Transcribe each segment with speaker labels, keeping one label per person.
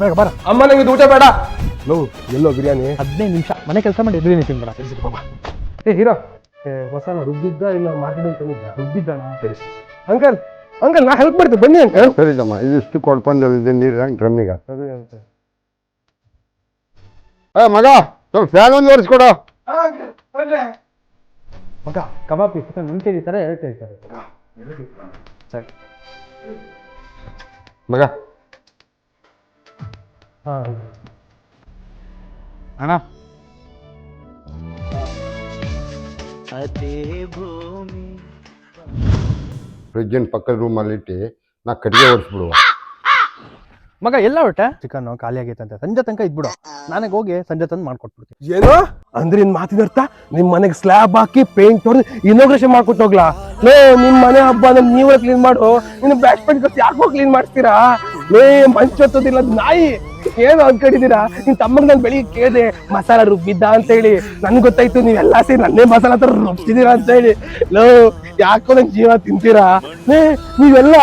Speaker 1: ಬೇಗ ಬರ.
Speaker 2: ಅಮ್ಮ ನಂಗೆ ಊಟ ಬೇಡ.
Speaker 1: ಎಲ್ಲೋ ಬಿರಿಯಾನಿ?
Speaker 2: 15 ನಿಮಿಷ ಮನೆ ಕೆಲಸ ಮಾಡಿ ಬಿರಿಯಾನಿ ತಿನ್ಬೇಡ.
Speaker 1: ಏ ಹೀರೋ, ಮಸಾಲ ರುಬ್ಬಿದ್ದ ಇಲ್ಲ ಮಾರ್ಕೆಟಿಂಗ್ ತಂದಿದ್ದ? ರುಬ್ಬಿದ್ದಾನ? ಸರಿ ಅಂಕಲ್, ಅಂಕಲ್ ನಾ ಹೆಲ್ಪ್ ಮಾಡ್ತೀನಿ ಬನ್ನಿ ಅಂಕಲ್.
Speaker 3: ಸರಿದಮ್ಮ, ಇದಿಷ್ಟು ಕೊಡ್ಕೊಂಡಿದ್ದೆ ನೀರು ಡ್ರಮ್ಮಿಗೆ. ಮಗ ಸ್ವಲ್ಪ ಫ್ಯಾನ್ ಒಂದು ಒರೆಸ್ಕೊಡು.
Speaker 2: ಮಗ ಕಬಾಬ್ ಪೀಸ್ ನಿಂತು ಹಿಡಿತಾರೆ, 2 ಹೇಳ್ತಾರೆ. ಸರಿ
Speaker 3: ಮಗ
Speaker 2: ಅಣ್ಣ.
Speaker 3: ಫ್ರಿಜ್ಜಿನ ಪಕ್ಕದ ರೂಮಲ್ಲಿ ಇಟ್ಟು ನಾ ಕಟ್ಟಿಗೆ ಓಡಿಸ್ಬಿಡುವ.
Speaker 2: ಮಗ ಎಲ್ಲ ಹೊರಟೆ? ಚಿಕನ್ ಖಾಲಿ ಆಗೈತಂತೆ, ಸಂಜೆ ತನಕ ಇದ್ಬಿಡು, ನನಗೆ ಹೋಗಿ ಸಂಜೆ ತಂದು ಮಾಡ್ಕೊಟ್ಬಿಡ್ತೀನಿ.
Speaker 1: ಏನೋ ಅಂದ್ರೆ ನಿನ್ ಮಾತಿನ ಅರ್ಥ ನಿಮ್ ಮನೆಗೆ ಸ್ಲ್ಯಾಬ್ ಹಾಕಿ ಪೇಂಟ್ ಹೊಡೆದು ಇನೋಗ್ರೇಷನ್ ಮಾಡ್ಕೊಟ್ಟು ಹೋಗ್ಲಾ? ಲೇ ನಿಮ್ ಮನೆ ಹಬ್ಬ ನೀವೇ ಕ್ಲೀನ್ ಮಾಡು, ನಿನ್ನ ಬ್ಯಾಕ್ ಪೇಂಟ್ ಯಾಕೋ ಕ್ಲೀನ್ ಮಾಡ್ತೀರಾ? ಲೇ ಮಂಚೊತ್ತೋದಿಲ್ಲ ನಾಯಿ, ಏನು ಅನ್ಕೊಂಡಿದ್ದೀರಾ? ನಿನ್ ತಮ್ಮಗ್ ನಾನು ಬೆಳಿಗ್ಗೆ ಕೇಳಿದೆ ಮಸಾಲ ರುಬ್ಬಿದ್ದ ಅಂತ ಹೇಳಿ, ನನ್ಗೆ ಗೊತ್ತಾಯ್ತು ನೀವೆಲ್ಲ ಸೇರಿ ನನ್ನೇ ಮಸಾಲ ತರ ರುಬ್ತಿದ್ದೀರಾ ಅಂತ ಹೇಳಿ. ಲೋ ಯಾಕೋ ನನ್ ಜೀವ ತಿಂತೀರಾ? ನೀವೆಲ್ಲ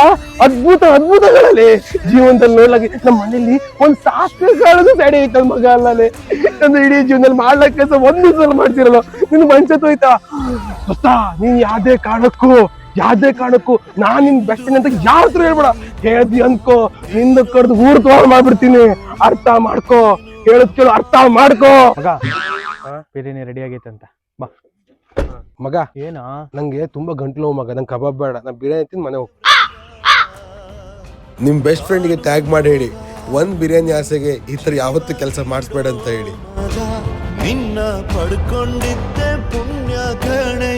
Speaker 1: ಅದ್ಭುತಗಳಲ್ಲಿ ಜೀವನದಲ್ಲಿ ನೋಡ್ಲಾಗಿ ನಮ್ಮ ಮನೇಲಿ ಒಂದ್ ಸಾಸಿವೆ ಕಾಳದು ಸೈಡ್ ಐತ ಮಗ ಅಲ್ಲೇ. ಅಂದ್ರೆ ಇಡೀ ಜೀವನದಲ್ಲಿ ಮಾಡ್ಲಕ್ಕ ಕೆಲಸ ಒಂದ್ ಸಲ ಮಾಡ್ತಿರಲ್ಲ, ನಿನ್ ಮಂಚತ್ತೋಯ್ತಾ? ಗೊತ್ತಾ, ನೀನ್ ಯಾವ್ದೇ ಕಾರಣಕ್ಕೂ ನಾನ್ ನಿನ್ ಬೆಸ್ಟ್ ಅಂತ ಯಾರ ಹತ್ರ ಹೇಳ್ಬೇಡ. ಹೇಳ್ದಿ ಅನ್ಕೋ ನಿಂದ ಕಡ್ದು ಊರ್ ತೋರ್ ಮಾಡ್ಬಿಡ್ತೀನಿ. ಅರ್ಥ ಮಾಡ್ಕೋ, ಹೇಳದ್ ಕೇಳು, ಅರ್ಥ ಮಾಡ್ಕೋ.
Speaker 2: ಮಗ ಬಿರಿಯಾನಿ ರೆಡಿ ಆಗೈತೆ ಅಂತ ಬಾ.
Speaker 1: ಮಗ
Speaker 2: ಏನಾ?
Speaker 1: ನಂಗೆ ತುಂಬಾ ಗಂಟ್ಲು ಮಗ, ನಂಗೆ ಕಬಾಬ್ ಬೇಡ, ನಾ ಬಿರಿಯಾನಿ ತಿಂದು ಮನೆ ಹೋಗ್ತೀನಿ. ನಿಮ್ ಬೆಸ್ಟ್ ಫ್ರೆಂಡ್ಗೆ ಟ್ಯಾಗ್ ಮಾಡಿ ಹೇಳಿ, ಒಂದ್ ಬಿರಿಯಾನಿ ಆಸೆಗೆ ಈ ತರ ಯಾವತ್ತು ಕೆಲಸ ಮಾಡಿಸ್ಬೇಡ ಅಂತ ಹೇಳಿ.
Speaker 4: ನಿನ್ನ ಪಡ್ಕೊಂಡಿದ್ದೆ ಪುಣ್ಯ ಕಣೆ